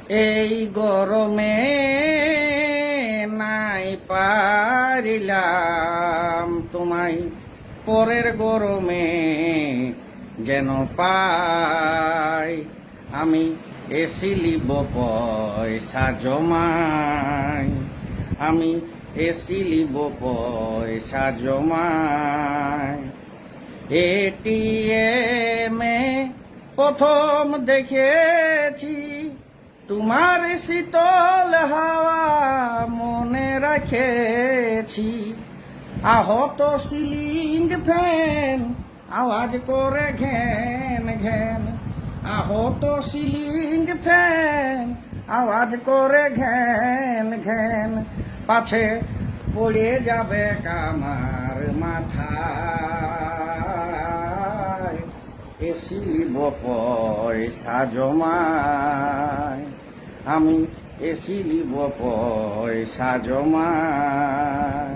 এই গরমে নাই পারিলাম তোমায়, পরের গরমে যেন পাই। আমি এসি লিব পয়সা জমাই, আমি এসি লিব পয়সা জমাই। এটিএমে প্রথম দেখেছি তোমার শীতল হাওয়া, মনে রাখেছি। আহত সিলিং ফ্যান আওয়াজ করে ঘ্যান ঘ্যান, আহত সিলিং ফ্যান আওয়াজ করে ঘ্যান ঘ্যান। পাছে পড়ে যাবে কামার মাথায়, এসি লিব পয়সা জমাই, আমি এসি লিব পয়সা জমাই।